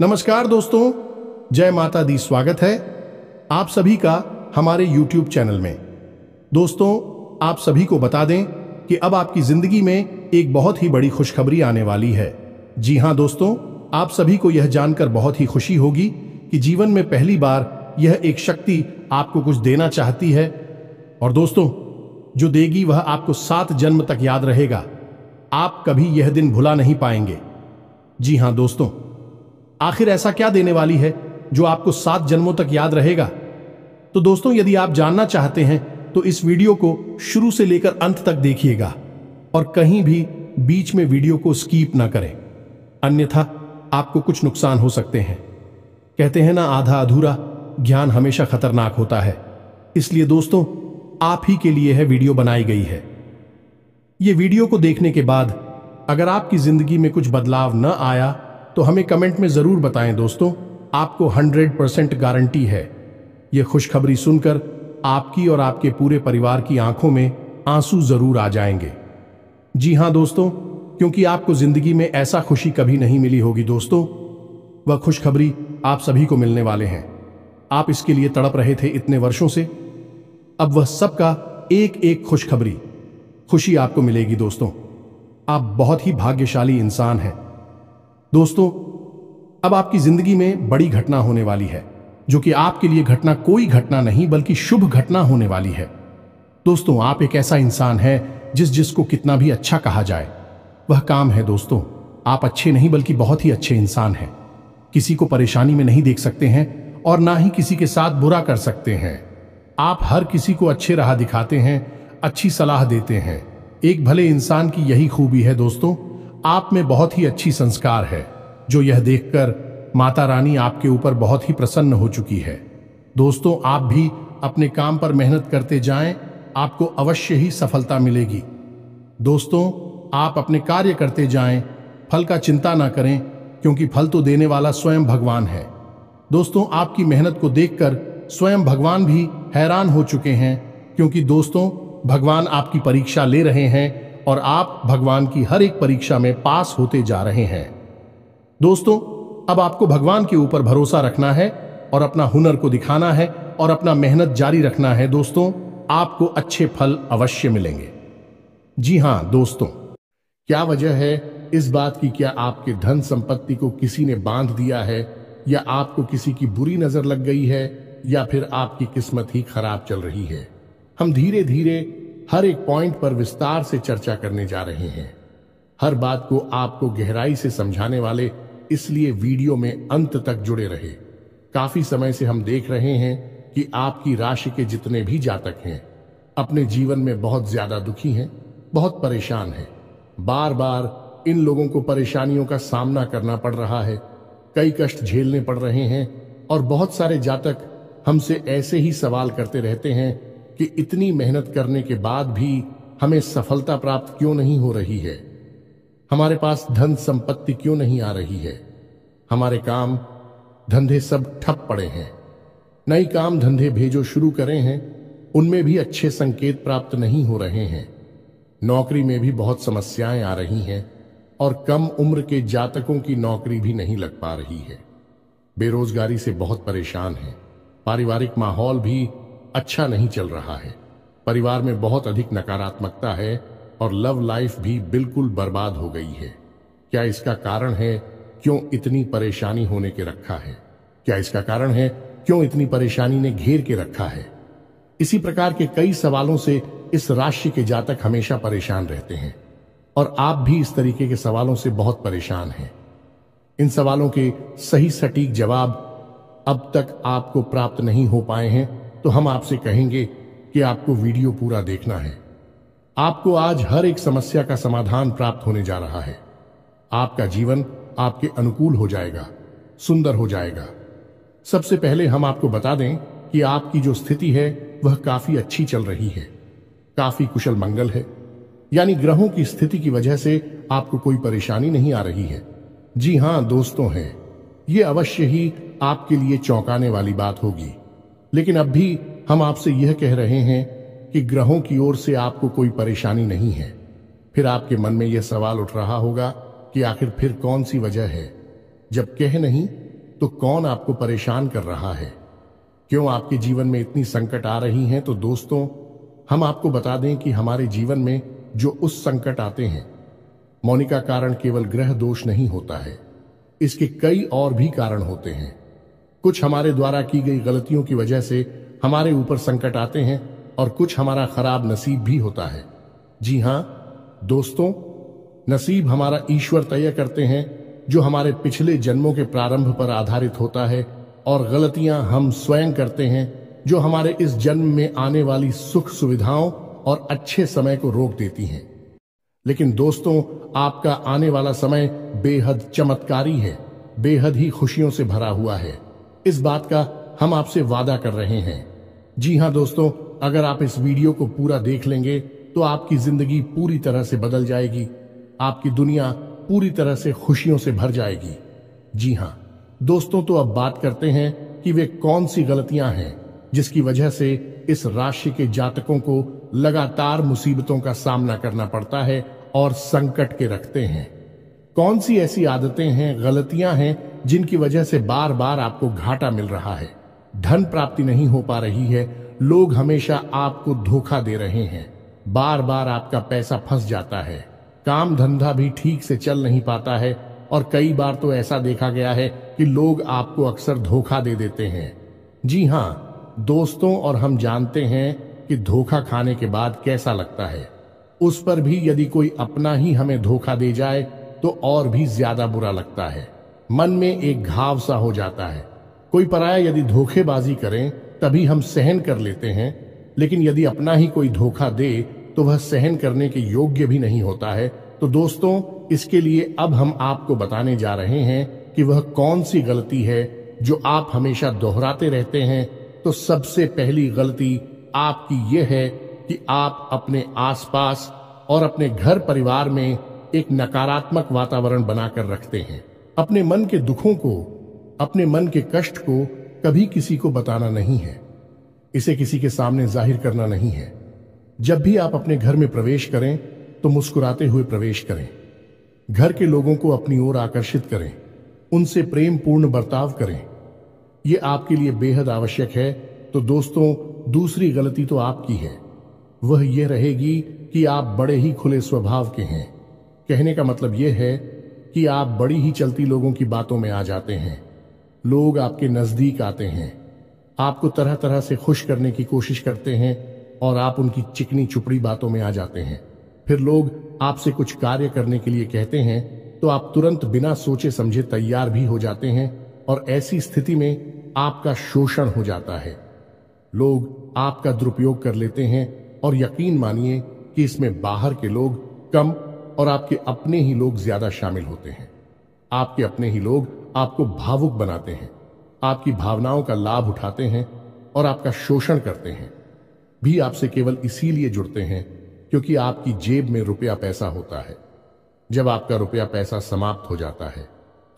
नमस्कार दोस्तों, जय माता दी। स्वागत है आप सभी का हमारे YouTube चैनल में। दोस्तों, आप सभी को बता दें कि अब आपकी जिंदगी में एक बहुत ही बड़ी खुशखबरी आने वाली है। जी हां दोस्तों, आप सभी को यह जानकर बहुत ही खुशी होगी कि जीवन में पहली बार यह एक शक्ति आपको कुछ देना चाहती है, और दोस्तों जो देगी वह आपको 7 जन्म तक याद रहेगा। आप कभी यह दिन भुला नहीं पाएंगे। जी हां दोस्तों, आखिर ऐसा क्या देने वाली है जो आपको 7 जन्मों तक याद रहेगा? तो दोस्तों, यदि आप जानना चाहते हैं तो इस वीडियो को शुरू से लेकर अंत तक देखिएगा और कहीं भी बीच में वीडियो को स्किप ना करें, अन्यथा आपको कुछ नुकसान हो सकते हैं। कहते हैं ना, आधा अधूरा ज्ञान हमेशा खतरनाक होता है। इसलिए दोस्तों, आप ही के लिए यह वीडियो बनाई गई है। ये वीडियो को देखने के बाद अगर आपकी जिंदगी में कुछ बदलाव न आया तो हमें कमेंट में जरूर बताएं। दोस्तों, आपको 100% गारंटी है यह खुशखबरी सुनकर आपकी और आपके पूरे परिवार की आंखों में आंसू जरूर आ जाएंगे। जी हां दोस्तों, क्योंकि आपको जिंदगी में ऐसा खुशी कभी नहीं मिली होगी। दोस्तों, वह खुशखबरी आप सभी को मिलने वाले हैं। आप इसके लिए तड़प रहे थे इतने वर्षों से, अब वह सबका एक एक खुशी आपको मिलेगी। दोस्तों, आप बहुत ही भाग्यशाली इंसान हैं। दोस्तों, अब आपकी जिंदगी में बड़ी घटना होने वाली है, जो कि आपके लिए घटना कोई घटना नहीं बल्कि शुभ घटना होने वाली है। दोस्तों, आप एक ऐसा इंसान है जिसको कितना भी अच्छा कहा जाए वह काम है। दोस्तों, आप अच्छे नहीं बल्कि बहुत ही अच्छे इंसान हैं। किसी को परेशानी में नहीं देख सकते हैं और ना ही किसी के साथ बुरा कर सकते हैं। आप हर किसी को अच्छे राह दिखाते हैं, अच्छी सलाह देते हैं। एक भले इंसान की यही खूबी है। दोस्तों, आप में बहुत ही अच्छी संस्कार है, जो यह देखकर माता रानी आपके ऊपर बहुत ही प्रसन्न हो चुकी है। दोस्तों, आप भी अपने काम पर मेहनत करते जाएं, आपको अवश्य ही सफलता मिलेगी। दोस्तों, आप अपने कार्य करते जाएं, फल का चिंता ना करें, क्योंकि फल तो देने वाला स्वयं भगवान है। दोस्तों, आपकी मेहनत को देखकर स्वयं भगवान भी हैरान हो चुके हैं, क्योंकि दोस्तों भगवान आपकी परीक्षा ले रहे हैं और आप भगवान की हर एक परीक्षा में पास होते जा रहे हैं। दोस्तों, अब आपको भगवान के ऊपर भरोसा रखना है और अपना हुनर को दिखाना है और अपना मेहनत जारी रखना है। दोस्तों, आपको अच्छे फल अवश्य मिलेंगे। जी हां दोस्तों, क्या वजह है इस बात की? क्या आपके धन संपत्ति को किसी ने बांध दिया है, या आपको किसी की बुरी नजर लग गई है, या फिर आपकी किस्मत ही खराब चल रही है? हम धीरे धीरे हर एक पॉइंट पर विस्तार से चर्चा करने जा रहे हैं। हर बात को आपको गहराई से समझाने वाले, इसलिए वीडियो में अंत तक जुड़े रहे। काफी समय से हम देख रहे हैं कि आपकी राशि के जितने भी जातक हैं अपने जीवन में बहुत ज्यादा दुखी हैं, बहुत परेशान हैं। बार बार इन लोगों को परेशानियों का सामना करना पड़ रहा है, कई कष्ट झेलने पड़ रहे हैं, और बहुत सारे जातक हमसे ऐसे ही सवाल करते रहते हैं कि इतनी मेहनत करने के बाद भी हमें सफलता प्राप्त क्यों नहीं हो रही है, हमारे पास धन संपत्ति क्यों नहीं आ रही है, हमारे काम धंधे सब ठप पड़े हैं, नई काम धंधे भेजो शुरू करे हैं, उनमें भी अच्छे संकेत प्राप्त नहीं हो रहे हैं, नौकरी में भी बहुत समस्याएं आ रही हैं, और कम उम्र के जातकों की नौकरी भी नहीं लग पा रही है, बेरोजगारी से बहुत परेशान है, पारिवारिक माहौल भी अच्छा नहीं चल रहा है, परिवार में बहुत अधिक नकारात्मकता है, और लव लाइफ भी बिल्कुल बर्बाद हो गई है। क्या इसका कारण है क्यों इतनी परेशानी होने के रखा है? क्या इसका कारण है क्यों इतनी परेशानी ने घेर के रखा है? इसी प्रकार के कई सवालों से इस राशि के जातक हमेशा परेशान रहते हैं, और आप भी इस तरीके के सवालों से बहुत परेशान हैं। इन सवालों के सही सटीक जवाब अब तक आपको प्राप्त नहीं हो पाए हैं, तो हम आपसे कहेंगे कि आपको वीडियो पूरा देखना है। आपको आज हर एक समस्या का समाधान प्राप्त होने जा रहा है। आपका जीवन आपके अनुकूल हो जाएगा, सुंदर हो जाएगा। सबसे पहले हम आपको बता दें कि आपकी जो स्थिति है वह काफी अच्छी चल रही है, काफी कुशल मंगल है, यानी ग्रहों की स्थिति की वजह से आपको कोई परेशानी नहीं आ रही है। जी हां दोस्तों, है ये अवश्य ही आपके लिए चौंकाने वाली बात होगी, लेकिन अब भी हम आपसे यह कह रहे हैं कि ग्रहों की ओर से आपको कोई परेशानी नहीं है। फिर आपके मन में यह सवाल उठ रहा होगा कि आखिर फिर कौन सी वजह है, जब कह नहीं तो कौन आपको परेशान कर रहा है, क्यों आपके जीवन में इतनी संकट आ रही हैं? तो दोस्तों, हम आपको बता दें कि हमारे जीवन में जो उस संकट आते हैं, मौनी का कारण केवल ग्रह दोष नहीं होता है, इसके कई और भी कारण होते हैं। कुछ हमारे द्वारा की गई गलतियों की वजह से हमारे ऊपर संकट आते हैं और कुछ हमारा खराब नसीब भी होता है। जी हां दोस्तों, नसीब हमारा ईश्वर तय करते हैं, जो हमारे पिछले जन्मों के प्रारंभ पर आधारित होता है, और गलतियां हम स्वयं करते हैं, जो हमारे इस जन्म में आने वाली सुख सुविधाओं और अच्छे समय को रोक देती हैं। लेकिन दोस्तों, आपका आने वाला समय बेहद चमत्कारी है, बेहद ही खुशियों से भरा हुआ है। इस बात का हम आपसे वादा कर रहे हैं। जी हां दोस्तों, अगर आप इस वीडियो को पूरा देख लेंगे तो आपकी जिंदगी पूरी तरह से बदल जाएगी, आपकी दुनिया पूरी तरह से खुशियों से भर जाएगी। जी हां दोस्तों, तो अब बात करते हैं कि वे कौन सी गलतियां हैं जिसकी वजह से इस राशि के जातकों को लगातार मुसीबतों का सामना करना पड़ता है और संकट के रखते हैं। कौन सी ऐसी आदतें हैं, गलतियां हैं जिनकी वजह से बार बार आपको घाटा मिल रहा है, धन प्राप्ति नहीं हो पा रही है, लोग हमेशा आपको धोखा दे रहे हैं, बार बार आपका पैसा फंस जाता है, काम धंधा भी ठीक से चल नहीं पाता है, और कई बार तो ऐसा देखा गया है कि लोग आपको अक्सर धोखा दे देते हैं। जी हां दोस्तों, और हम जानते हैं कि धोखा खाने के बाद कैसा लगता है। उस पर भी यदि कोई अपना ही हमें धोखा दे जाए तो और भी ज्यादा बुरा लगता है, मन में एक घाव सा हो जाता है। कोई पराया यदि धोखेबाजी करें तभी हम सहन कर लेते हैं, लेकिन यदि अपना ही कोई धोखा दे तो वह सहन करने के योग्य भी नहीं होता है। तो दोस्तों, इसके लिए अब हम आपको बताने जा रहे हैं कि वह कौन सी गलती है जो आप हमेशा दोहराते रहते हैं। तो सबसे पहली गलती आपकी यह है कि आप अपने आसपास और अपने घर परिवार में एक नकारात्मक वातावरण बनाकर रखते हैं। अपने मन के दुखों को, अपने मन के कष्ट को कभी किसी को बताना नहीं है, इसे किसी के सामने जाहिर करना नहीं है। जब भी आप अपने घर में प्रवेश करें तो मुस्कुराते हुए प्रवेश करें, घर के लोगों को अपनी ओर आकर्षित करें, उनसे प्रेम पूर्ण बर्ताव करें, यह आपके लिए बेहद आवश्यक है। तो दोस्तों, दूसरी गलती तो आपकी है, वह यह रहेगी कि आप बड़े ही खुले स्वभाव के हैं। कहने का मतलब यह है कि आप बड़ी ही चलती लोगों की बातों में आ जाते हैं, लोग आपके नजदीक आते हैं, आपको तरह तरह से खुश करने की कोशिश करते हैं और आप उनकी चिकनी चुपड़ी बातों में आ जाते हैं। फिर लोग आपसे कुछ कार्य करने के लिए कहते हैं तो आप तुरंत बिना सोचे समझे तैयार भी हो जाते हैं, और ऐसी स्थिति में आपका शोषण हो जाता है। लोग आपका दुरुपयोग कर लेते हैं, और यकीन मानिए कि इसमें बाहर के लोग कम और आपके अपने ही लोग ज्यादा शामिल होते हैं। आपके अपने ही लोग आपको भावुक बनाते हैं, आपकी भावनाओं का लाभ उठाते हैं और आपका शोषण करते हैं। भी आपसे केवल इसीलिए जुड़ते हैं क्योंकि आपकी जेब में रुपया पैसा होता है। जब आपका रुपया पैसा समाप्त हो जाता है,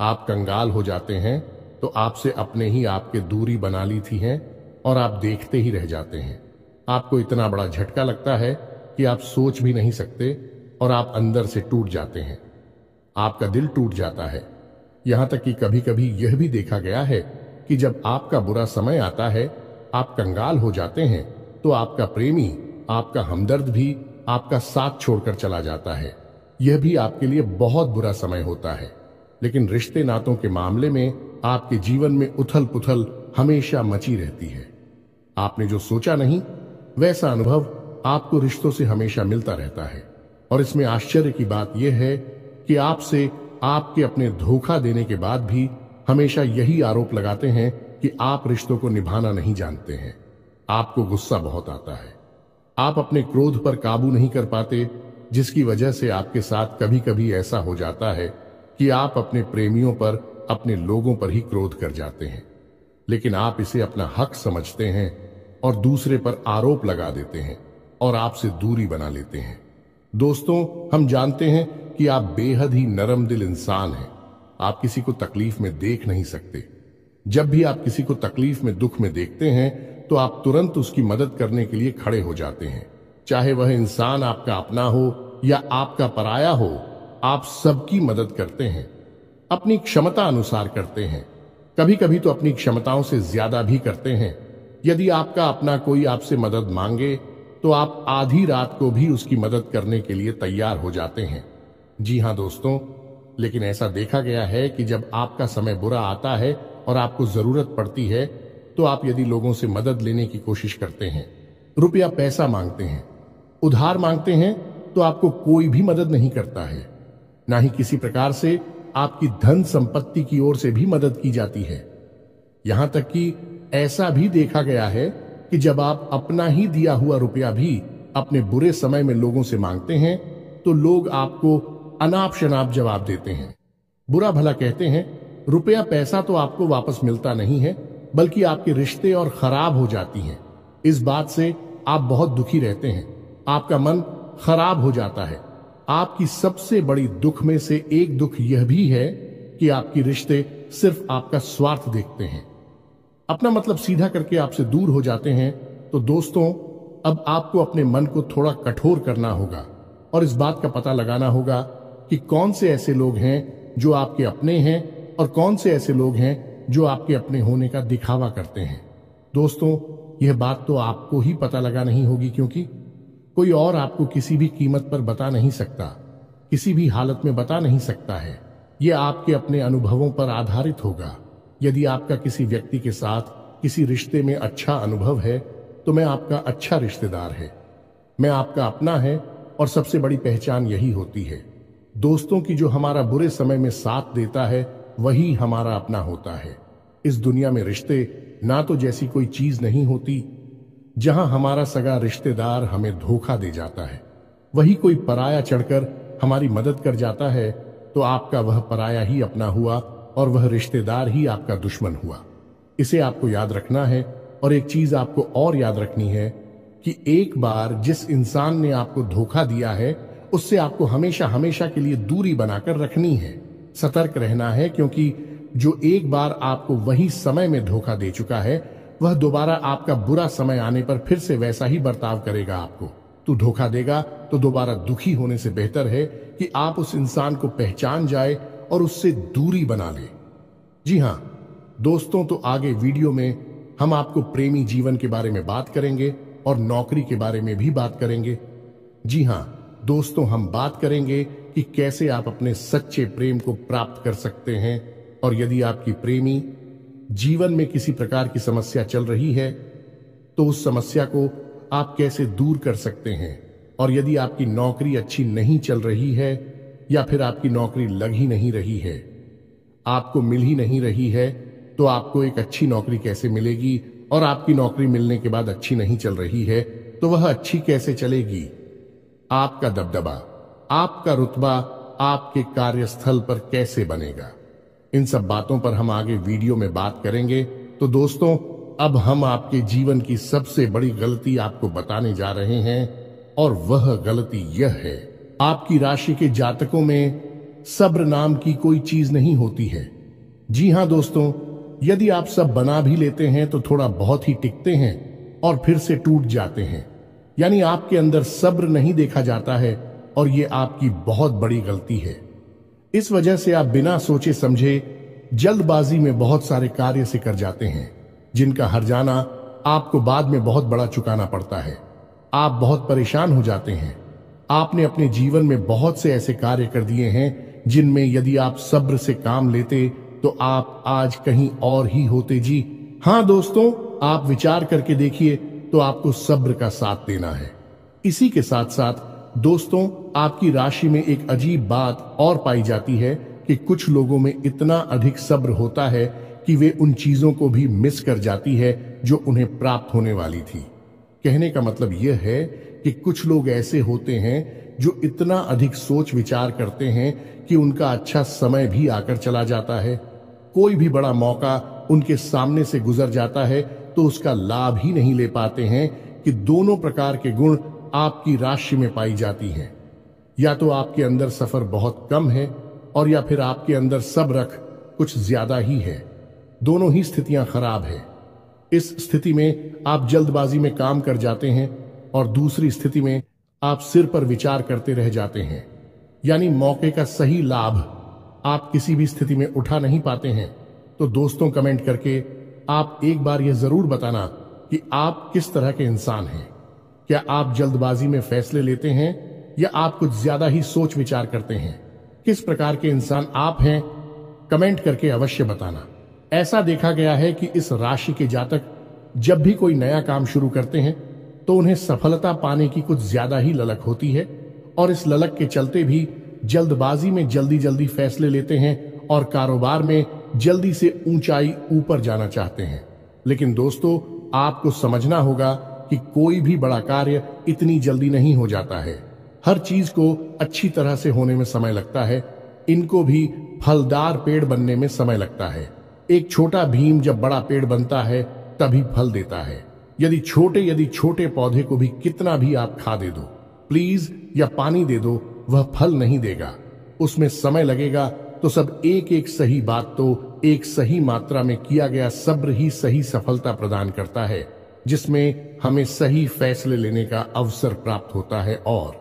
आप कंगाल हो जाते हैं, तो आपसे अपने ही आपके दूरी बना ली थी हैं और आप देखते ही रह जाते हैं। आपको इतना बड़ा झटका लगता है कि आप सोच भी नहीं सकते और आप अंदर से टूट जाते हैं। आपका दिल टूट जाता है। यहां तक कि कभी कभी यह भी देखा गया है कि जब आपका बुरा समय आता है, आप कंगाल हो जाते हैं, तो आपका प्रेमी, आपका हमदर्द भी आपका साथ छोड़कर चला जाता है। यह भी आपके लिए बहुत बुरा समय होता है। लेकिन रिश्ते नातों के मामले में आपके जीवन में उथल पुथल हमेशा मची रहती है। आपने जो सोचा नहीं, वैसा अनुभव आपको रिश्तों से हमेशा मिलता रहता है। और इसमें आश्चर्य की बात यह है कि आपसे आपके अपने धोखा देने के बाद भी हमेशा यही आरोप लगाते हैं कि आप रिश्तों को निभाना नहीं जानते हैं। आपको गुस्सा बहुत आता है, आप अपने क्रोध पर काबू नहीं कर पाते, जिसकी वजह से आपके साथ कभी कभी ऐसा हो जाता है कि आप अपने प्रेमियों पर, अपने लोगों पर ही क्रोध कर जाते हैं। लेकिन आप इसे अपना हक समझते हैं और दूसरे पर आरोप लगा देते हैं और आपसे दूरी बना लेते हैं। दोस्तों, हम जानते हैं कि आप बेहद ही नरम दिल इंसान हैं। आप किसी को तकलीफ में देख नहीं सकते। जब भी आप किसी को तकलीफ में, दुख में देखते हैं तो आप तुरंत उसकी मदद करने के लिए खड़े हो जाते हैं। चाहे वह इंसान आपका अपना हो या आपका पराया हो, आप सबकी मदद करते हैं, अपनी क्षमता अनुसार करते हैं। कभी कभी तो अपनी क्षमताओं से ज्यादा भी करते हैं। यदि आपका अपना कोई आपसे मदद मांगे तो आप आधी रात को भी उसकी मदद करने के लिए तैयार हो जाते हैं। जी हां दोस्तों, लेकिन ऐसा देखा गया है कि जब आपका समय बुरा आता है और आपको जरूरत पड़ती है तो आप यदि लोगों से मदद लेने की कोशिश करते हैं, रुपया पैसा मांगते हैं, उधार मांगते हैं, तो आपको कोई भी मदद नहीं करता है। ना ही किसी प्रकार से आपकी धन संपत्ति की ओर से भी मदद की जाती है। यहां तक कि ऐसा भी देखा गया है कि जब आप अपना ही दिया हुआ रुपया भी अपने बुरे समय में लोगों से मांगते हैं तो लोग आपको अनाप शनाप जवाब देते हैं, बुरा भला कहते हैं। रुपया पैसा तो आपको वापस मिलता नहीं है, बल्कि आपके रिश्ते और खराब हो जाती हैं। इस बात से आप बहुत दुखी रहते हैं, आपका मन खराब हो जाता है। आपकी सबसे बड़ी दुख में से एक दुख यह भी है कि आपके रिश्ते सिर्फ आपका स्वार्थ देखते हैं, अपना मतलब सीधा करके आपसे दूर हो जाते हैं। तो दोस्तों, अब आपको अपने मन को थोड़ा कठोर करना होगा और इस बात का पता लगाना होगा कि कौन से ऐसे लोग हैं जो आपके अपने हैं और कौन से ऐसे लोग हैं जो आपके अपने होने का दिखावा करते हैं। दोस्तों, यह बात तो आपको ही पता लगा नहीं होगी, क्योंकि कोई और आपको किसी भी कीमत पर बता नहीं सकता, किसी भी हालत में बता नहीं सकता है। यह आपके अपने अनुभवों पर आधारित होगा। यदि आपका किसी व्यक्ति के साथ किसी रिश्ते में अच्छा अनुभव है तो मैं आपका अच्छा रिश्तेदार है, मैं आपका अपना है और सबसे बड़ी पहचान यही होती है। दोस्तों की जो हमारा बुरे समय में साथ देता है वही हमारा अपना होता है। इस दुनिया में रिश्ते ना तो जैसी कोई चीज नहीं होती। जहां हमारा सगा रिश्तेदार हमें धोखा दे जाता है, वही कोई पराया चढ़कर हमारी मदद कर जाता है, तो आपका वह पराया ही अपना हुआ और वह रिश्तेदार ही आपका दुश्मन हुआ। इसे आपको याद रखना है। और एक चीज आपको और याद रखनी है कि एक बार जिस इंसान ने आपको धोखा दिया है उससे आपको हमेशा हमेशा के लिए दूरी बनाकर रखनी है, सतर्क रहना है, क्योंकि जो एक बार आपको वही समय में धोखा दे चुका है वह दोबारा आपका बुरा समय आने पर फिर से वैसा ही बर्ताव करेगा आपको। तू धोखा देगा तो दोबारा दुखी होने से बेहतर है कि आप उस इंसान को पहचान जाए और उससे दूरी बना ले। जी हां दोस्तों, तो आगे वीडियो में हम आपको प्रेमी जीवन के बारे में बात करेंगे और नौकरी के बारे में भी बात करेंगे। जी हां दोस्तों, हम बात करेंगे कि कैसे आप अपने सच्चे प्रेम को प्राप्त कर सकते हैं, और यदि आपकी प्रेमी जीवन में किसी प्रकार की समस्या चल रही है तो उस समस्या को आप कैसे दूर कर सकते हैं, और यदि आपकी नौकरी अच्छी नहीं चल रही है या फिर आपकी नौकरी लग ही नहीं रही है, आपको मिल ही नहीं रही है, तो आपको एक अच्छी नौकरी कैसे मिलेगी, और आपकी नौकरी मिलने के बाद अच्छी नहीं चल रही है तो वह अच्छी कैसे चलेगी। आपका दबदबा, आपका रुतबा आपके कार्यस्थल पर कैसे बनेगा, इन सब बातों पर हम आगे वीडियो में बात करेंगे। तो दोस्तों, अब हम आपके जीवन की सबसे बड़ी गलती आपको बताने जा रहे हैं, और वह गलती यह है, आपकी राशि के जातकों में सब्र नाम की कोई चीज नहीं होती है। जी हां दोस्तों, यदि आप सब बना भी लेते हैं तो थोड़ा बहुत ही टिकते हैं और फिर से टूट जाते हैं। यानी आपके अंदर सब्र नहीं देखा जाता है, और यह आपकी बहुत बड़ी गलती है। इस वजह से आप बिना सोचे समझे जल्दबाजी में बहुत सारे कार्य से कर जाते हैं, जिनका हर्जाना आपको बाद में बहुत बड़ा चुकाना पड़ता है। आप बहुत परेशान हो जाते हैं। आपने अपने जीवन में बहुत से ऐसे कार्य कर दिए हैं जिनमें यदि आप सब्र से काम लेते तो आप आज कहीं और ही होते। जी हां दोस्तों, आप विचार करके देखिए, तो आपको सब्र का साथ देना है। इसी के साथ साथ दोस्तों, आपकी राशि में एक अजीब बात और पाई जाती है कि कुछ लोगों में इतना अधिक सब्र होता है कि वे उन चीजों को भी मिस कर जाती है जो उन्हें प्राप्त होने वाली थी। कहने का मतलब यह है कि कुछ लोग ऐसे होते हैं जो इतना अधिक सोच विचार करते हैं कि उनका अच्छा समय भी आकर चला जाता है। कोई भी बड़ा मौका उनके सामने से गुजर जाता है तो उसका लाभ ही नहीं ले पाते हैं कि दोनों प्रकार के गुण आपकी राशि में पाई जाती हैं। या तो आपके अंदर सफर बहुत कम है, और या फिर आपके अंदर सब्र कुछ ज्यादा ही है। दोनों ही स्थितियां खराब है। इस स्थिति में आप जल्दबाजी में काम कर जाते हैं, और दूसरी स्थिति में आप सिर पर विचार करते रह जाते हैं। यानी मौके का सही लाभ आप किसी भी स्थिति में उठा नहीं पाते हैं। तो दोस्तों कमेंट करके आप एक बार यह जरूर बताना कि आप किस तरह के इंसान हैं। क्या आप जल्दबाजी में फैसले लेते हैं या आप कुछ ज्यादा ही सोच विचार करते हैं? किस प्रकार के इंसान आप हैं, कमेंट करके अवश्य बताना। ऐसा देखा गया है कि इस राशि के जातक जब भी कोई नया काम शुरू करते हैं तो उन्हें सफलता पाने की कुछ ज्यादा ही ललक होती है और इस ललक के चलते भी जल्दबाजी में जल्दी जल्दी फैसले लेते हैं और कारोबार में जल्दी से ऊंचाई ऊपर जाना चाहते हैं। लेकिन दोस्तों, आपको समझना होगा कि कोई भी बड़ा कार्य इतनी जल्दी नहीं हो जाता है। हर चीज को अच्छी तरह से होने में समय लगता है। इनको भी फलदार पेड़ बनने में समय लगता है। एक छोटा भीम जब बड़ा पेड़ बनता है तभी फल देता है। यदि छोटे पौधे को भी कितना भी आप खाद दे दो, प्लीज, या पानी दे दो, वह फल नहीं देगा। उसमें समय लगेगा। तो सब एक सही बात तो एक सही मात्रा में किया गया सब्र ही सही सफलता प्रदान करता है, जिसमें हमें सही फैसले लेने का अवसर प्राप्त होता है और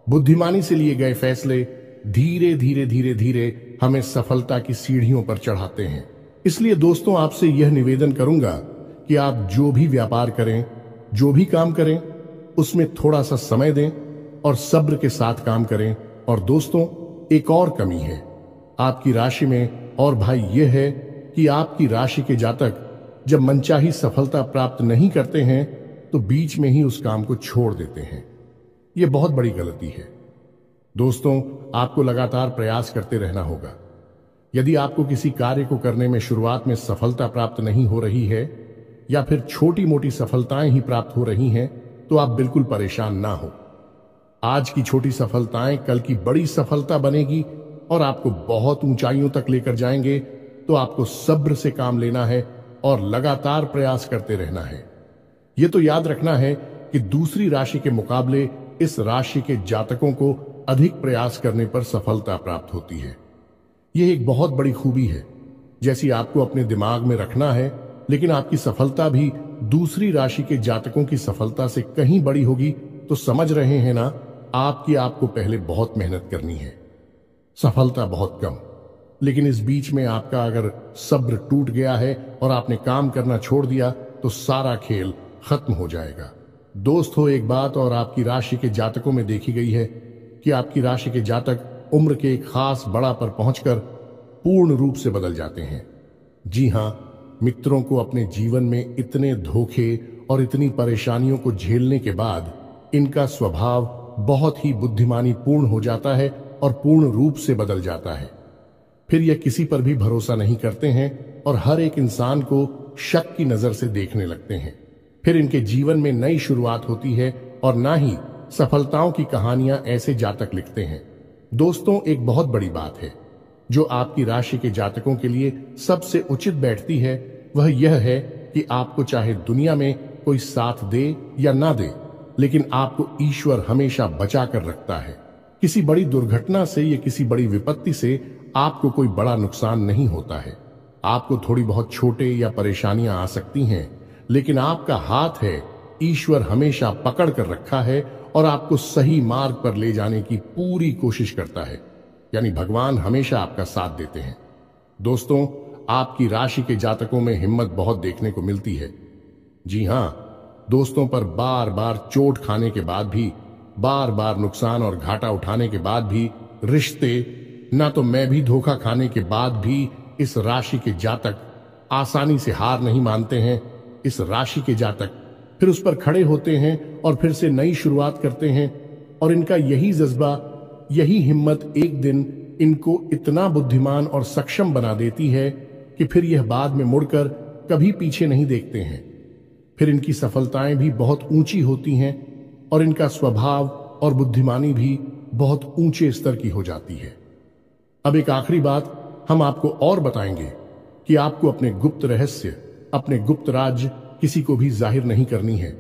बुद्धिमानी से लिए गए फैसले धीरे धीरे हमें सफलता की सीढ़ियों पर चढ़ाते हैं। इसलिए दोस्तों, आपसे यह निवेदन करूंगा कि आप जो भी व्यापार करें, जो भी काम करें, उसमें थोड़ा सा समय दें और सब्र के साथ काम करें। और दोस्तों, एक और कमी है आपकी राशि में, और भाई यह है कि आपकी राशि के जातक जब मनचाही सफलता प्राप्त नहीं करते हैं तो बीच में ही उस काम को छोड़ देते हैं। यह बहुत बड़ी गलती है। दोस्तों, आपको लगातार प्रयास करते रहना होगा। यदि आपको किसी कार्य को करने में शुरुआत में सफलता प्राप्त नहीं हो रही है या फिर छोटी मोटी सफलताएं ही प्राप्त हो रही हैं, तो आप बिल्कुल परेशान ना हो। आज की छोटी सफलताएं कल की बड़ी सफलता बनेगी और आपको बहुत ऊंचाइयों तक लेकर जाएंगे। तो आपको सब्र से काम लेना है और लगातार प्रयास करते रहना है। यह तो याद रखना है कि दूसरी राशि के मुकाबले इस राशि के जातकों को अधिक प्रयास करने पर सफलता प्राप्त होती है। यह एक बहुत बड़ी खूबी है, जैसी आपको अपने दिमाग में रखना है। लेकिन आपकी सफलता भी दूसरी राशि के जातकों की सफलता से कहीं बड़ी होगी। तो समझ रहे हैं ना, आपको पहले बहुत मेहनत करनी है, सफलता बहुत कम। लेकिन इस बीच में आपका अगर सब्र टूट गया है और आपने काम करना छोड़ दिया तो सारा खेल खत्म हो जाएगा। दोस्तों, एक बात और आपकी राशि के जातकों में देखी गई है कि आपकी राशि के जातक उम्र के एक खास बड़ा पर पहुंचकर पूर्ण रूप से बदल जाते हैं। जी हां, मित्रों को अपने जीवन में इतने धोखे और इतनी परेशानियों को झेलने के बाद इनका स्वभाव बहुत ही बुद्धिमानी पूर्ण हो जाता है और पूर्ण रूप से बदल जाता है। फिर यह किसी पर भी भरोसा नहीं करते हैं और हर एक इंसान को शक की नजर से देखने लगते हैं। फिर इनके जीवन में नई शुरुआत होती है और ना ही सफलताओं की कहानियां ऐसे जातक लिखते हैं। दोस्तों, एक बहुत बड़ी बात है जो आपकी राशि के जातकों के लिए सबसे उचित बैठती है, वह यह है कि आपको चाहे दुनिया में कोई साथ दे या ना दे, लेकिन आपको ईश्वर हमेशा बचा कर रखता है। किसी बड़ी दुर्घटना से या किसी बड़ी विपत्ति से आपको कोई बड़ा नुकसान नहीं होता है। आपको थोड़ी बहुत छोटे या परेशानियां आ सकती हैं, लेकिन आपका हाथ है, ईश्वर हमेशा पकड़ कर रखा है और आपको सही मार्ग पर ले जाने की पूरी कोशिश करता है। यानी भगवान हमेशा आपका साथ देते हैं। दोस्तों, आपकी राशि के जातकों में हिम्मत बहुत देखने को मिलती है। जी हां, दोस्तों पर बार बार चोट खाने के बाद भी, बार बार नुकसान और घाटा उठाने के बाद भी, रिश्ते ना तो मैं भी धोखा खाने के बाद भी इस राशि के जातक आसानी से हार नहीं मानते हैं। इस राशि के जातक फिर उस पर खड़े होते हैं और फिर से नई शुरुआत करते हैं और इनका यही जज्बा, यही हिम्मत एक दिन इनको इतना बुद्धिमान और सक्षम बना देती है कि फिर यह बाद में मुड़कर कभी पीछे नहीं देखते हैं। फिर इनकी सफलताएं भी बहुत ऊंची होती हैं और इनका स्वभाव और बुद्धिमानी भी बहुत ऊंचे स्तर की हो जाती है। अब एक आखिरी बात हम आपको और बताएंगे कि आपको अपने गुप्त रहस्य, अपने गुप्त राज किसी को भी जाहिर नहीं करनी है।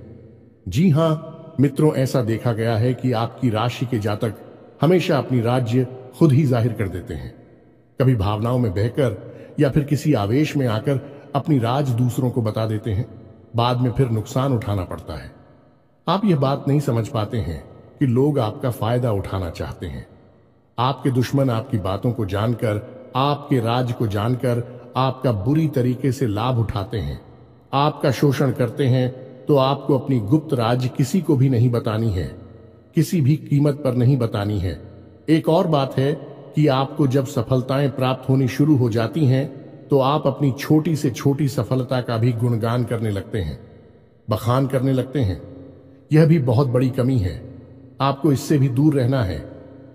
जी हां मित्रों, ऐसा देखा गया है कि आपकी राशि के जातक हमेशा अपनी राज्य खुद ही जाहिर कर देते हैं। कभी भावनाओं में बहकर या फिर किसी आवेश में आकर अपनी राज दूसरों को बता देते हैं, बाद में फिर नुकसान उठाना पड़ता है। आप यह बात नहीं समझ पाते हैं कि लोग आपका फायदा उठाना चाहते हैं। आपके दुश्मन आपकी बातों को जानकर, आपके राज को जानकर आपका बुरी तरीके से लाभ उठाते हैं, आपका शोषण करते हैं, तो आपको अपनी गुप्त राज किसी को भी नहीं बतानी है, किसी भी कीमत पर नहीं बतानी है। एक और बात है कि आपको जब सफलताएं प्राप्त होनी शुरू हो जाती हैं तो आप अपनी छोटी से छोटी सफलता का भी गुणगान करने लगते हैं, बखान करने लगते हैं। यह भी बहुत बड़ी कमी है, आपको इससे भी दूर रहना है।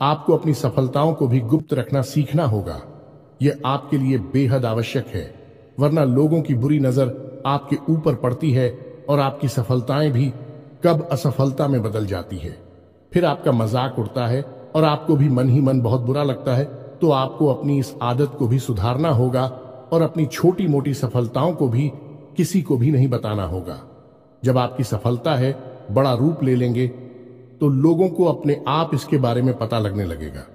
आपको अपनी सफलताओं को भी गुप्त रखना सीखना होगा। यह आपके लिए बेहद आवश्यक है, वरना लोगों की बुरी नजर आपके ऊपर पड़ती है और आपकी सफलताएं भी कब असफलता में बदल जाती है। फिर आपका मजाक उड़ता है और आपको भी मन ही मन बहुत बुरा लगता है। तो आपको अपनी इस आदत को भी सुधारना होगा और अपनी छोटी मोटी सफलताओं को भी किसी को भी नहीं बताना होगा। जब आपकी सफलता है बड़ा रूप ले लेंगे तो लोगों को अपने आप इसके बारे में पता लगने लगेगा।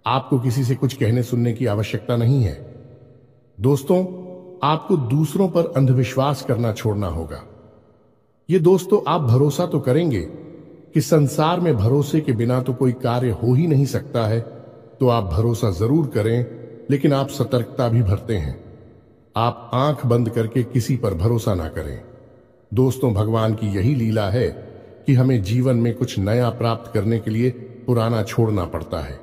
आपको किसी से कुछ कहने सुनने की आवश्यकता नहीं है। दोस्तों, आपको दूसरों पर अंधविश्वास करना छोड़ना होगा। ये दोस्तों, आप भरोसा तो करेंगे कि संसार में भरोसे के बिना तो कोई कार्य हो ही नहीं सकता है, तो आप भरोसा जरूर करें, लेकिन आप सतर्कता भी बरतें हैं। आप आंख बंद करके किसी पर भरोसा ना करें। दोस्तों, भगवान की यही लीला है कि हमें जीवन में कुछ नया प्राप्त करने के लिए पुराना छोड़ना पड़ता है।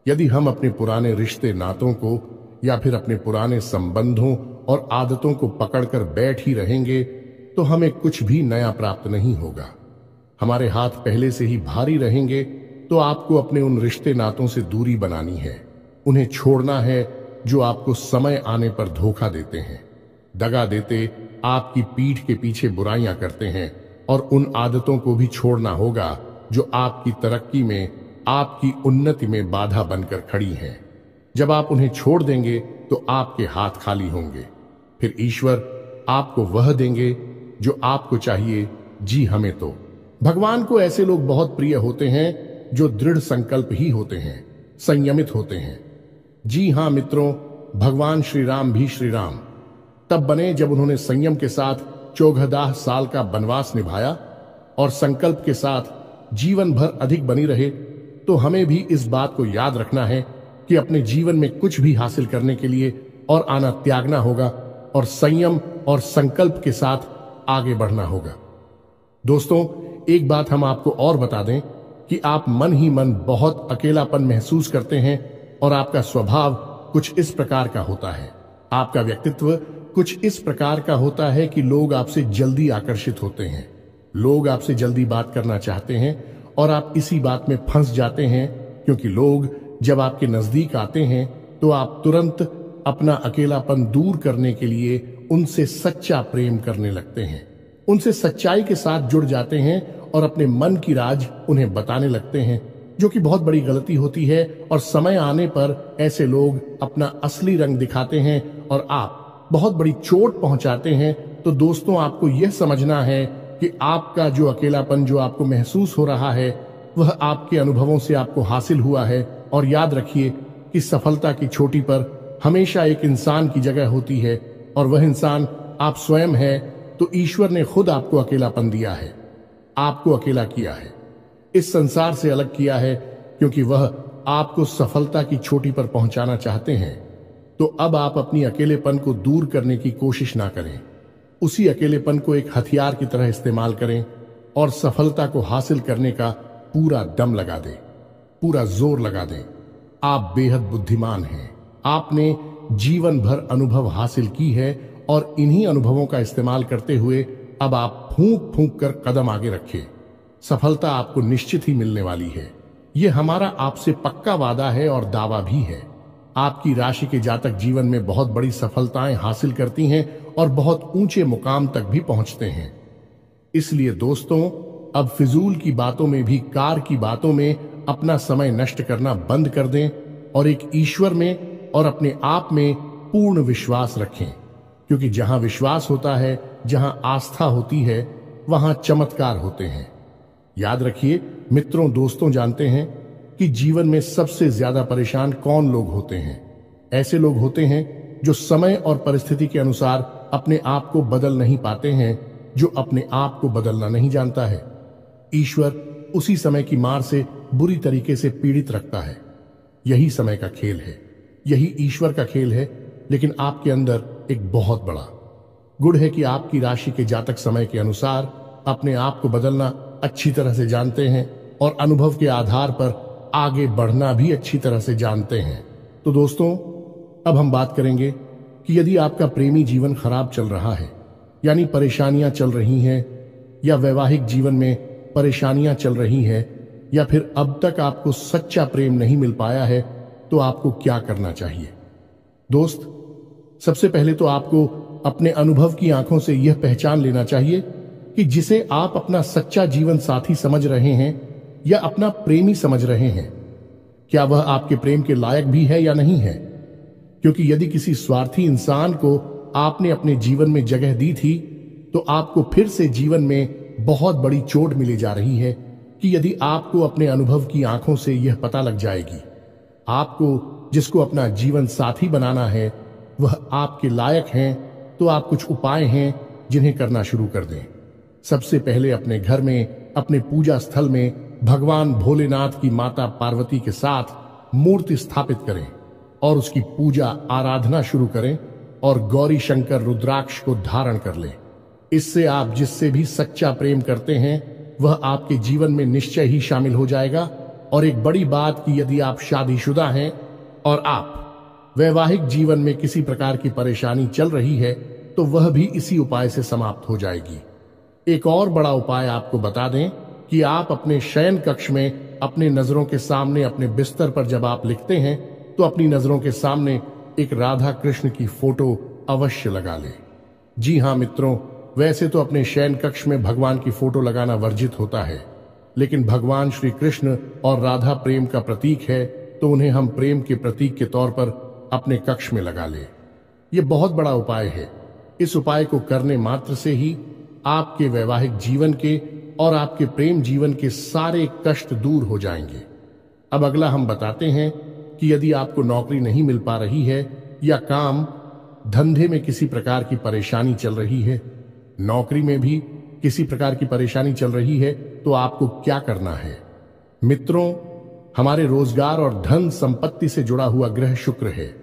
यदि हम अपने पुराने रिश्ते नातों को या फिर अपने पुराने संबंधों और आदतों को पकड़कर बैठ ही रहेंगे तो हमें कुछ भी नया प्राप्त नहीं होगा। हमारे हाथ पहले से ही भारी रहेंगे तो आपको अपने उन रिश्ते नातों से दूरी बनानी है, उन्हें छोड़ना है जो आपको समय आने पर धोखा देते हैं, दगा देते, आपकी पीठ के पीछे बुराइयां करते हैं। और उन आदतों को भी छोड़ना होगा जो आपकी तरक्की में, आपकी उन्नति में बाधा बनकर खड़ी हैं। जब आप उन्हें छोड़ देंगे तो आपके हाथ खाली होंगे। फिर ईश्वर आपको वह देंगे जो आपको चाहिए। जी हमें तो भगवान को ऐसे लोग बहुत प्रिय होते हैं जो दृढ़ संकल्प ही होते हैं, संयमित होते हैं। जी हां मित्रों, भगवान श्री राम भी श्री राम तब बने जब उन्होंने संयम के साथ 14 साल का वनवास निभाया और संकल्प के साथ जीवन भर अधिक बनी रहे। तो हमें भी इस बात को याद रखना है कि अपने जीवन में कुछ भी हासिल करने के लिए और आना त्यागना होगा और संयम और संकल्प के साथ आगे बढ़ना होगा। दोस्तों, एक बात हम आपको और बता दें कि आप मन ही मन बहुत अकेलापन महसूस करते हैं और आपका स्वभाव कुछ इस प्रकार का होता है, आपका व्यक्तित्व कुछ इस प्रकार का होता है कि लोग आपसे जल्दी आकर्षित होते हैं, लोग आपसे जल्दी बात करना चाहते हैं और आप इसी बात में फंस जाते हैं, क्योंकि लोग जब आपके नजदीक आते हैं तो आप तुरंत अपना अकेलापन दूर करने के लिए उनसे सच्चा प्रेम करने लगते हैं, उनसे सच्चाई के साथ जुड़ जाते हैं और अपने मन की राज उन्हें बताने लगते हैं, जो कि बहुत बड़ी गलती होती है। और समय आने पर ऐसे लोग अपना असली रंग दिखाते हैं और आप बहुत बड़ी चोट पहुंचाते हैं। तो दोस्तों, आपको यह समझना है कि आपका जो अकेलापन जो आपको महसूस हो रहा है वह आपके अनुभवों से आपको हासिल हुआ है। और याद रखिए कि सफलता की चोटी पर हमेशा एक इंसान की जगह होती है और वह इंसान आप स्वयं है। तो ईश्वर ने खुद आपको अकेलापन दिया है, आपको अकेला किया है, इस संसार से अलग किया है, क्योंकि वह आपको सफलता की चोटी पर पहुंचाना चाहते हैं। तो अब आप अपनी अकेलेपन को दूर करने की कोशिश ना करें, उसी अकेलेपन को एक हथियार की तरह इस्तेमाल करें और सफलता को हासिल करने का पूरा दम लगा दें, पूरा जोर लगा दें। आप बेहद बुद्धिमान हैं, आपने जीवन भर अनुभव हासिल की है और इन्हीं अनुभवों का इस्तेमाल करते हुए अब आप फूंक फूंक कर कदम आगे रखें। सफलता आपको निश्चित ही मिलने वाली है, यह हमारा आपसे पक्का वादा है और दावा भी है। आपकी राशि के जातक जीवन में बहुत बड़ी सफलताएं हासिल करती हैं और बहुत ऊंचे मुकाम तक भी पहुंचते हैं। इसलिए दोस्तों, अब फिजूल की बातों में भी, कार की बातों में अपना समय नष्ट करना बंद कर दें और एक ईश्वर में और अपने आप में पूर्ण विश्वास रखें, क्योंकि जहां विश्वास होता है, जहां आस्था होती है, वहां चमत्कार होते हैं। याद रखिए मित्रों, दोस्तों, जानते हैं कि जीवन में सबसे ज्यादा परेशान कौन लोग होते हैं? ऐसे लोग होते हैं जो समय और परिस्थिति के अनुसार अपने आप को बदल नहीं पाते हैं, जो अपने आप को बदलना नहीं जानता है। ईश्वर उसी समय की मार से बुरी तरीके से पीड़ित रखता है। यही समय का खेल है, यही ईश्वर का खेल है। लेकिन आपके अंदर एक बहुत बड़ा गुण है कि आपकी राशि के जातक समय के अनुसार अपने आप को बदलना अच्छी तरह से जानते हैं और अनुभव के आधार पर आगे बढ़ना भी अच्छी तरह से जानते हैं। तो दोस्तों, अब हम बात करेंगे कि यदि आपका प्रेमी जीवन खराब चल रहा है, यानी परेशानियां चल रही हैं, या वैवाहिक जीवन में परेशानियां चल रही हैं, या फिर अब तक आपको सच्चा प्रेम नहीं मिल पाया है, तो आपको क्या करना चाहिए। दोस्त, सबसे पहले तो आपको अपने अनुभव की आंखों से यह पहचान लेना चाहिए कि जिसे आप अपना सच्चा जीवन साथी समझ रहे हैं या अपना प्रेमी समझ रहे हैं, क्या वह आपके प्रेम के लायक भी है या नहीं है। क्योंकि यदि किसी स्वार्थी इंसान को आपने अपने जीवन में जगह दी थी, तो आपको फिर से जीवन में बहुत बड़ी चोट मिली जा रही है कि यदि आपको अपने अनुभव की आंखों से यह पता लग जाएगी आपको जिसको अपना जीवन साथी बनाना है वह आपके लायक हैं, तो आप कुछ उपाय हैं जिन्हें करना शुरू कर दें। सबसे पहले अपने घर में, अपने पूजा स्थल में भगवान भोलेनाथ की माता पार्वती के साथ मूर्ति स्थापित करें और उसकी पूजा आराधना शुरू करें और गौरी शंकर रुद्राक्ष को धारण कर लें। इससे आप जिससे भी सच्चा प्रेम करते हैं वह आपके जीवन में निश्चय ही शामिल हो जाएगा। और एक बड़ी बात कि यदि आप शादीशुदा हैं और आप वैवाहिक जीवन में किसी प्रकार की परेशानी चल रही है, तो वह भी इसी उपाय से समाप्त हो जाएगी। एक और बड़ा उपाय आपको बता दें कि आप अपने शयन कक्ष में अपने नजरों के सामने, अपने बिस्तर पर जब आप लिखते हैं, तो अपनी नजरों के सामने एक राधा कृष्ण की फोटो अवश्य लगा लें। जी हाँ मित्रों, वैसे तो अपने शयन कक्ष में भगवान की फोटो लगाना वर्जित होता है, लेकिन भगवान श्री कृष्ण और राधा प्रेम का प्रतीक है, तो उन्हें हम प्रेम के प्रतीक के तौर पर अपने कक्ष में लगा लें। यह बहुत बड़ा उपाय है। इस उपाय को करने मात्र से ही आपके वैवाहिक जीवन के और आपके प्रेम जीवन के सारे कष्ट दूर हो जाएंगे। अब अगला हम बताते हैं कि यदि आपको नौकरी नहीं मिल पा रही है या काम धंधे में किसी प्रकार की परेशानी चल रही है, नौकरी में भी किसी प्रकार की परेशानी चल रही है, तो आपको क्या करना है। मित्रों, हमारे रोजगार और धन संपत्ति से जुड़ा हुआ ग्रह शुक्र है।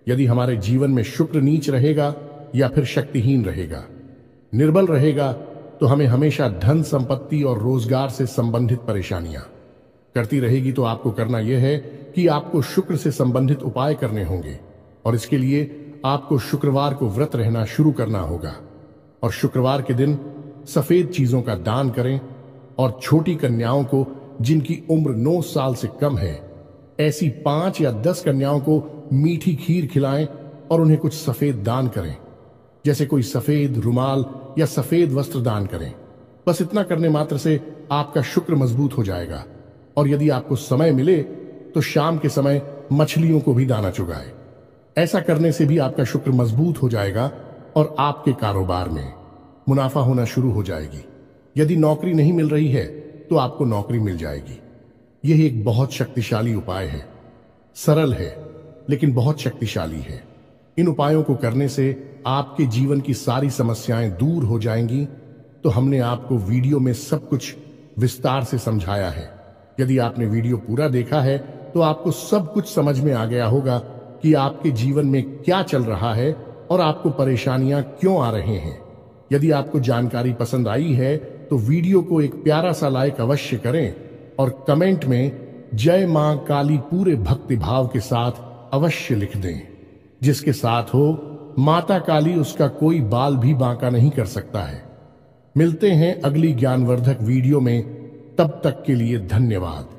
यदि हमारे जीवन में शुक्र नीच रहेगा या फिर शक्तिहीन रहेगा, निर्बल रहेगा, तो हमें हमेशा धन संपत्ति और रोजगार से संबंधित परेशानियां करती रहेगी। तो आपको करना यह है कि आपको शुक्र से संबंधित उपाय करने होंगे और इसके लिए आपको शुक्रवार को व्रत रहना शुरू करना होगा और शुक्रवार के दिन सफेद चीजों का दान करें और छोटी कन्याओं को जिनकी उम्र 9 साल से कम है, ऐसी 5 या 10 कन्याओं को मीठी खीर खिलाएं और उन्हें कुछ सफेद दान करें, जैसे कोई सफेद रुमाल या सफेद वस्त्र दान करें। बस इतना करने मात्र से आपका शुक्र मजबूत हो जाएगा। और यदि आपको समय मिले तो शाम के समय मछलियों को भी दाना चुगाए। ऐसा करने से भी आपका शुक्र मजबूत हो जाएगा और आपके कारोबार में मुनाफा होना शुरू हो जाएगी। यदि नौकरी नहीं मिल रही है तो आपको नौकरी मिल जाएगी। यह एक बहुत शक्तिशाली उपाय है, सरल है लेकिन बहुत शक्तिशाली है। इन उपायों को करने से आपके जीवन की सारी समस्याएं दूर हो जाएंगी। तो हमने आपको वीडियो में सब कुछ विस्तार से समझाया है। यदि आपने वीडियो पूरा देखा है तो आपको सब कुछ समझ में आ गया होगा कि आपके जीवन में क्या चल रहा है और आपको परेशानियां क्यों आ रहे हैं। यदि आपको जानकारी पसंद आई है तो वीडियो को एक प्यारा सा लाइक अवश्य करें और कमेंट में जय मां काली पूरे भक्ति भाव के साथ अवश्य लिख दें। जिसके साथ हो माता काली, उसका कोई बाल भी बांका नहीं कर सकता है। मिलते हैं अगली ज्ञानवर्धक वीडियो में, तब तक के लिए धन्यवाद।